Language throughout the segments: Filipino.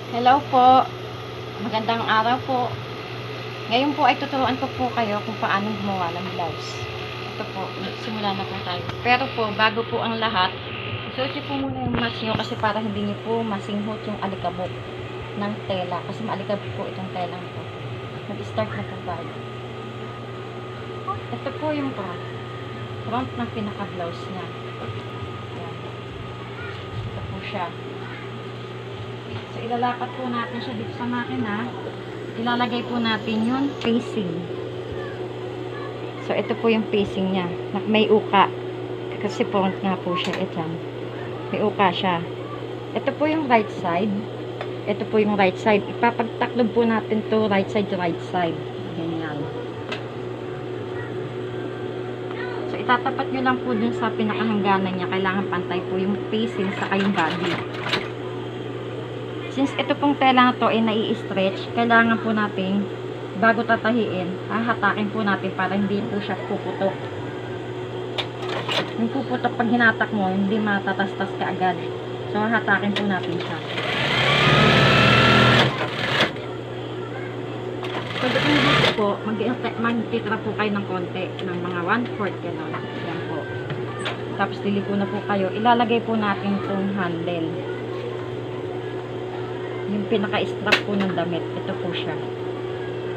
Hello po, magandang araw po. Ngayon po ay tuturuan ko po kayo kung paano gumawa ng blouse. Ito po, simula na po tayo. Pero po, bago po ang lahat, isuot niyo po muna yung mask nyo kasi para hindi niyo po masinghot yung alikabok ng tela. Kasi maalikabok po itong telang po. Mag-start na po tayo. Ito po yung front ng pinaka-blouse niya. Yan. Ito po siya. So, ilalapat po natin siya dito sa makina. Ilalagay po natin yung facing. So, ito po yung facing niya. May uka. Kasi front nga po siya. Ito. May uka siya. Ito po yung right side. Ito po yung right side. Ipapagtaklob po natin to right side to right side. Ganyan. So, itatapat nyo lang po dun sa pinakahangganan niya. Kailangan pantay po yung facing sa yung body. Since ito pong tela na to ay nai-stretch, kailangan po natin, bago tatahiin, hahatakin po natin para hindi po siya puputok. Yung puputok pag hinatak mo, hindi matatastas ka agad. So, hahatakin po natin siya. Pagdating dito po, magtitira po kayo ng konti, ng mga 1/4 gano'n. Yan po. Tapos, liliko na po kayo. Ilalagay po natin itong handle. Yung pinaka-strap po ng damit. Ito po siya.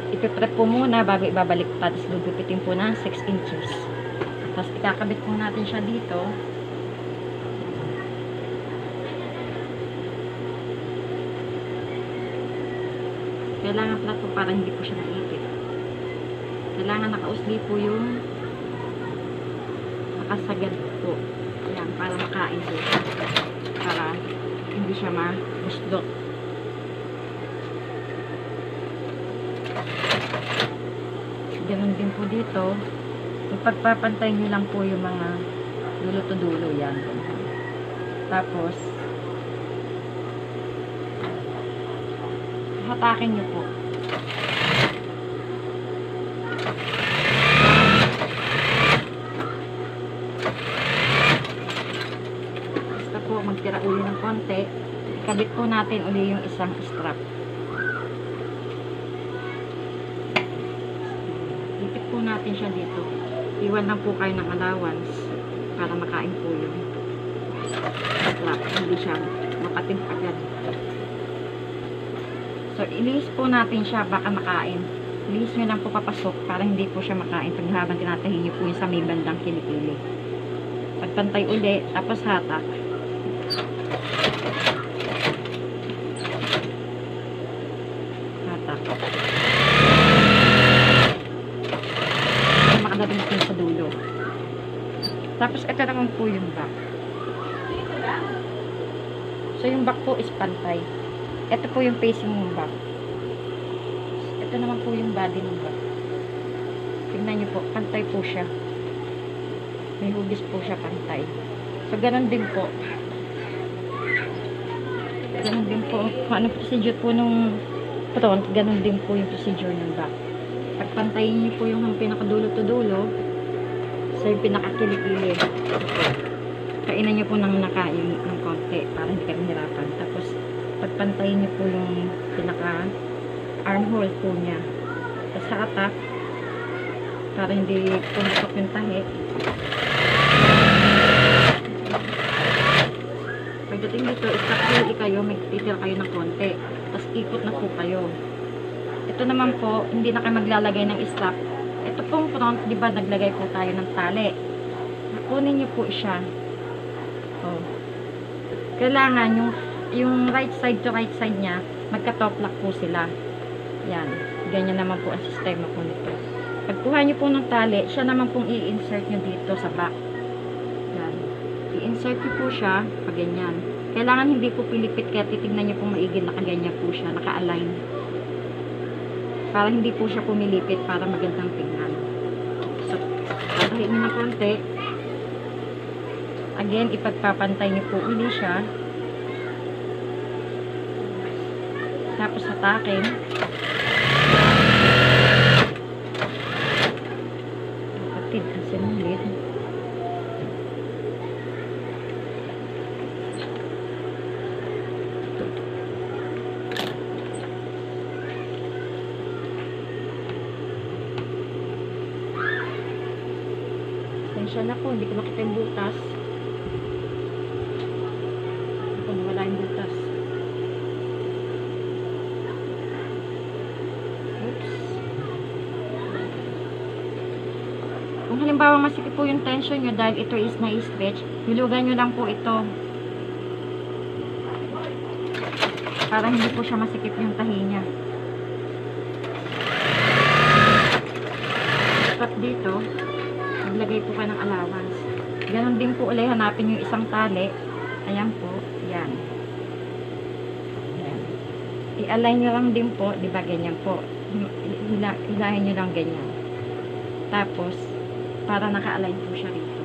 Ipiprep po muna bago ibabalik pa. Tapos gugupitin po ng 6 inches. Tapos ikakabit po natin siya dito. Kailangan flat po para hindi po siya naipit. Kailangan nakausli po yung nakasagad po. Ayan, para makain po. Para hindi siya mabusdot. Ganun din po dito. Pagpapantay nyo lang po yung mga dulo to dulo yan. Tapos hatakin nyo po. Basta po magtira uli ng konti. Ikabit po natin uli yung isang strap. Natin siya dito. Iwan lang po kayo ng allowance para makain po yung strap. Hindi siya makatim agad. So, ilihis po natin siya baka makain. Ilihis nyo lang po papasok para hindi po siya makain pag habang tinatahin nyo po yung sa may bandang kilikili. Pagpantay uli, tapos hatak. Hatak. Sa dulo. Tapos ito naman po yung back. So yung back po is pantay. Ito po yung facing ng back. Ito naman po yung body ng back. Tingnan nyo po, pantay po siya. May hugis po siya pantay. So ganun din po. Ganun din po. Kung ano procedure po nung front, ganun din po yung procedure ng back. Pagpantayin niyo po yung pinakadulo to dulo sa yung pinakakilikili. Kainan niyo po ng nakain ng konti para hindi kayo hirapan. Tapos pagpantayin niyo po yung pinaka armhole po niya. Tapos sa atak para hindi pumutok yung tahi. Pagdating dito, stop kayo, magtitira kayo ng konti. Tapos ikot na po kayo. Ito naman po, hindi na kayo maglalagay ng strap. Ito pong front, di ba, naglagay po tayo ng tali. Kunin niyo po siya. Oh. Kailangan yung right side to right side niya, magka-top lock po sila. Yan. Ganyan naman po ang sistema po nito. Pagkuha niyo po ng tali, siya naman pong i-insert niyo dito sa back. Yan. I-insert niyo po siya, pag ganyan. Kailangan hindi po pilipit, kaya titignan niyo pong maigil, nakaganyan po siya, naka-align. Para hindi po siya pumilipit para magandang tingnan. So, tatahin nyo ng konti. Again, ipagpapantay nyo po uli siya. Tapos hatakin. Kapatid, kasi ulit. Pasensya na po, hindi ko makita yung butas. Ito, nawala yung butas. Oops. Kung halimbawa masikip po yung tension nyo dahil ito is na-stretch, hulugan nyo lang po ito. Para hindi po siya masikip yung tahi niya. At dito, maglagay po ka ng allowance. Ganon din po ulit, hanapin yung isang tali. Ayan po, yan. Ayan. I-align nyo lang din po, di ba ganyan po. Hilahin nyo lang ganyan. Tapos, para naka-align po siya rito.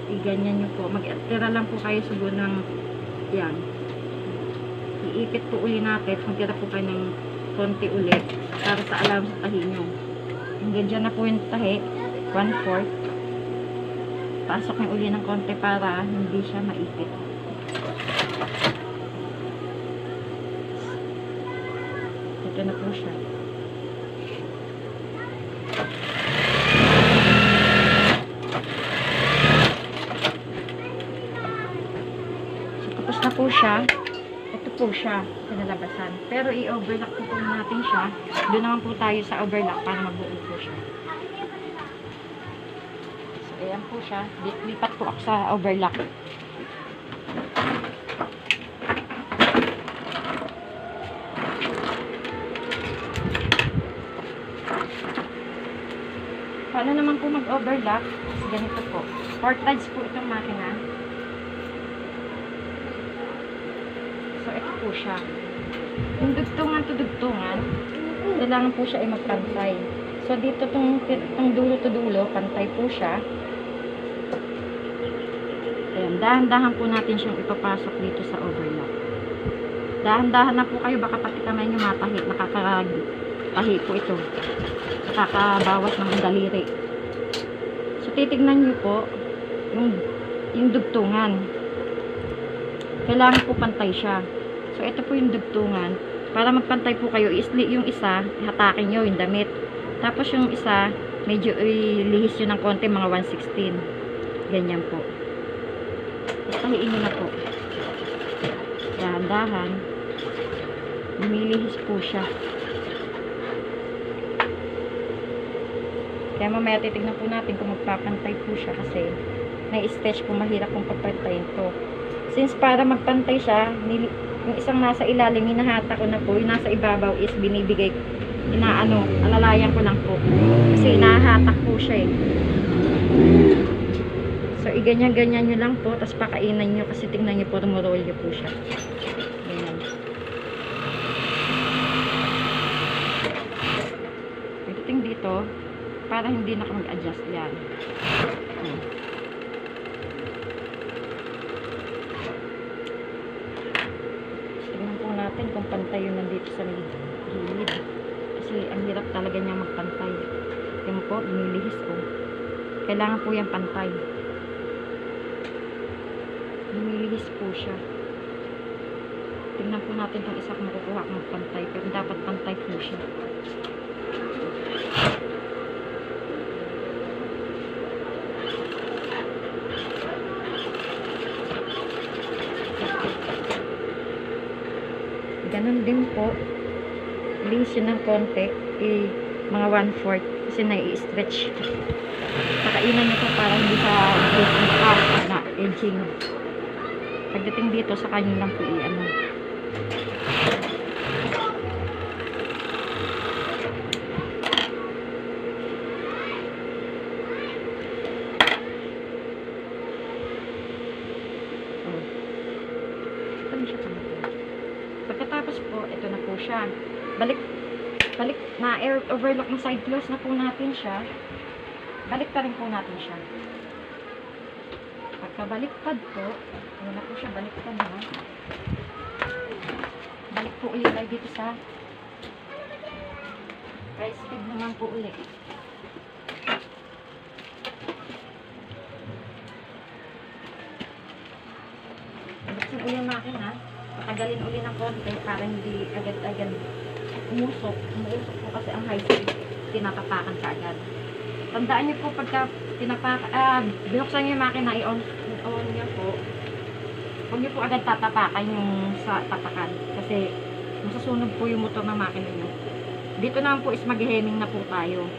I-ganyan nyo po. Mag-tira lang po kayo siguro ng yan. Iipit po uli natin. Mag-tira po kayo ng konti ulit para sa allowance sa tahi nyo. Hanggang dyan na po yung tahi. 1/4. Pasok nyo uli ng konti para hindi siya maipit. Ito na po siya. So, tapos na po siya. Ito po siya, pinalabasan. Pero i-overlock po natin siya. Doon naman po tayo sa overlock para mabuo po siya. So, ayan po siya. Lipat po ako sa overlock. Paano naman po mag-overlock? Ganito po. 4 times po itong makina. So, ito po siya. Yung dugtungan to dugtungan, kailangan po siya ay magpantay. So, dito itong dulo to dulo, pantay po siya. Ayan, dahan-dahan po natin siyang ipapasok dito sa overlock. Dahan-dahan na po kayo, baka pati kamay nyo matahi, nakakatahi po ito. Nakakabawas ng daliri. So, titignan nyo po yung dugtungan. Kailangan po pantay siya. So, ito po yung dugtungan. Para magpantay po kayo, yung isa, hatakin nyo yung damit. Tapos yung isa, medyo ilihis nyo ng konti, mga 1/16. Ganyan po. Tahiin nyo na po. Dahan-dahan. Lumilihis po siya. Kaya mamaya titignan po natin kung magpapantay po siya kasi na-stretch po, mahirap kung pagpantayin to. Since para magpantay siya, yung isang nasa ilalim, hinahata ko na po. Yung nasa ibabaw is binibigay, alalayan ko lang po. Kasi inahatak po siya eh. So, iganyan-ganyan nyo lang po. Tapos pakainan nyo kasi tingnan nyo po, rumurolyo po siya. Ganyan. Pagdating dito, para hindi na mag-adjust yan. Tingnan po natin kung pantay yun nandito sa gilid. Kasi ang hirap talaga niya magpantay. Tingnan po, lumilihis ko. Kailangan po yan pantay. Lumilihis po siya. Tingnan po natin kung isa kung makukuha kung magpantay. Pero dapat pantay po siya. Ganun din po. Lihis yun ng konti. Mga 1/4. Kasi nai-stretch. Pakainan nyo po para hindi sa na edging. Pagdating dito, sa kanya lang po i-ano. Pagkatapos po, ito na po siya. Balik na overlock na side close na po natin siya. Balik pa rin po natin siya. Pagkabaliktad po, ano na po siya, baliktad na. Balik po ulit tayo dito sa right speed naman po ulit. Buksan ulit yung makina. Patagalin ulit ng konti para hindi agad-agad umusok. Umusok po kasi ang high speed. Tinatapakan ka agad. Tandaan niyo po pagka binuksan niyo yung makina, i-on niyo po. Huwag niyo po agad tatapakan yung sa tatakan. Kasi masasunog po yung motor ng makina niyo. Dito naman po is mag-hemming na po tayo.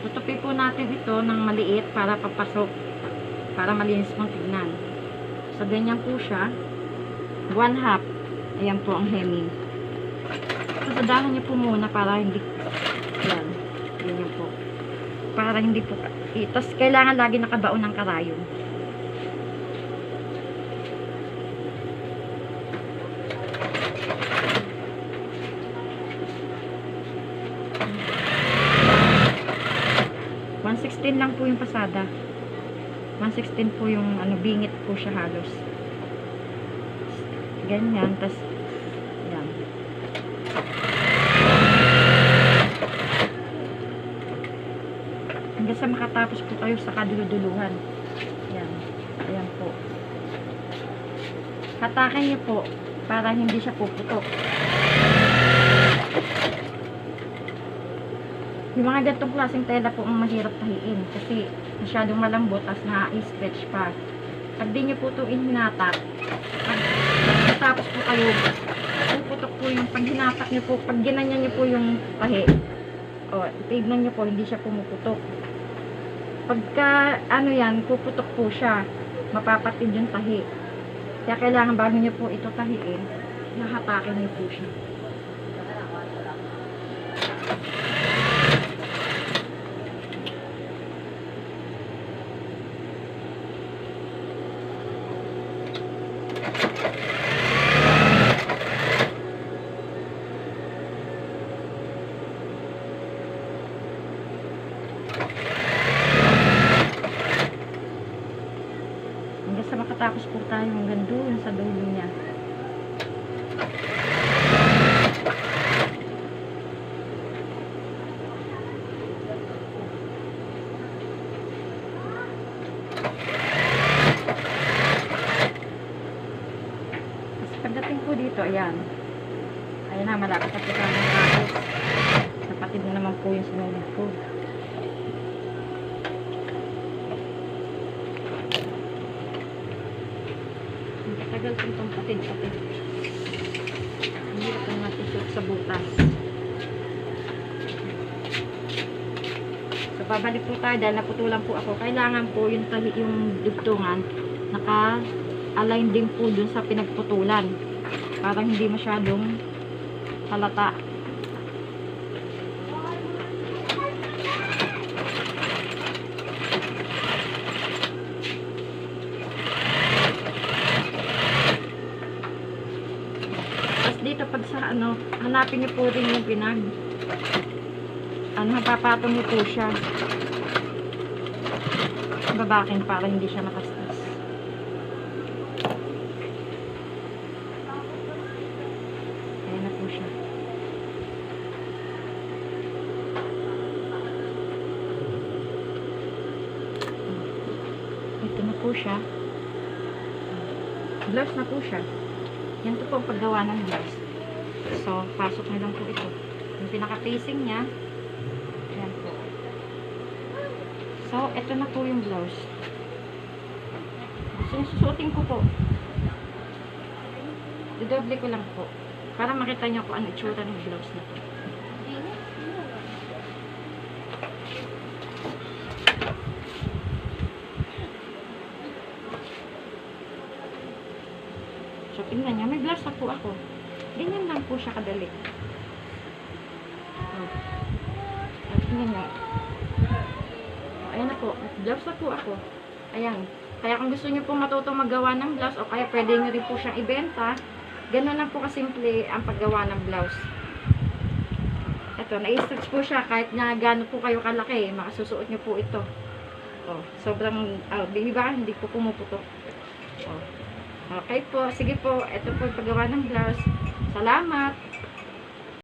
Tutupi po natin ito ng maliit para papasok. Para malinis pong tignan. So, ganyan po siya. 1/2. Ayan po ang hemming. So, sadahan niyo po muna para hindi yan. Ganyan po. Para hindi po tapos kailangan lagi nakabaon ng karayom. $116 lang po yung pasada. 116 po yung ano, bingit po siya halos. Ganyan, tas yan. Hanggang sa makatapos po kayo sa kaduluduluhan. Yan. Ayan po. Hatakin niyo po para hindi siya puputok. Yung mga gantong klaseng tela po ang mahirap tahiin kasi masyadong malambot as na-stretch pa. Pag di nyo po ito hinatak, pag tapos po kayo, puputok po yung pag hinatak nyo po, pag ginanyan nyo po yung tahi, o, tignan nyo po, hindi siya pumuputok. Pagka, ano yan, puputok po siya, mapapatid yung tahi. Kaya kailangan bago nyo po ito tahiin, nahatakin nyo po siya. Hanggang sa makatapos po tayo hanggang doon sa dulo niya. Kasi pagdating po dito, ayan. Ayan na, malapit na po tayo ng tapos. Napatid na naman po yung sinunod ko. Tagal itong patid-patid. Hindi ito natin suot sa butas. So, babalik po tayo dahil naputulan po ako. Kailangan po yung dugtungan naka-align din po dun sa pinagputulan. Parang hindi masyadong halata. Dito pag sa ano, hanapin niyo po rin yung papatong niyo po siya. Babakin para hindi siya matastas. Ayan na po siya. Ito na po siya. Gloves na po siya. Yan po ang paggawa ng gloves. So, pasok na lang po ito. Yung pinaka-facing niya, yan po. So, ito na po yung blouse. So, susuotin ko po. Didoble ko lang po. Para makita nyo kung ano itsura ng blouse na po. So, tingnan nyo. May blouse na po ako. Ganyan lang po siya kadali. Oh. Tingnan nyo. Ayan na po. Blouse na po ako. Ayan. Kaya kung gusto nyo po matutong magawa ng blouse o kaya pwede nyo rin po siyang ibenta, ganun lang po kasimple ang paggawa ng blouse. Ito, na-stretch po siya kahit na gano'n po kayo kalaki. Makasusuot nyo po ito. Oh, sobrang, diba? Hindi po pumuputok. Oh. Okay po. Sige po. Ito po yung paggawa ng blouse. Salamat.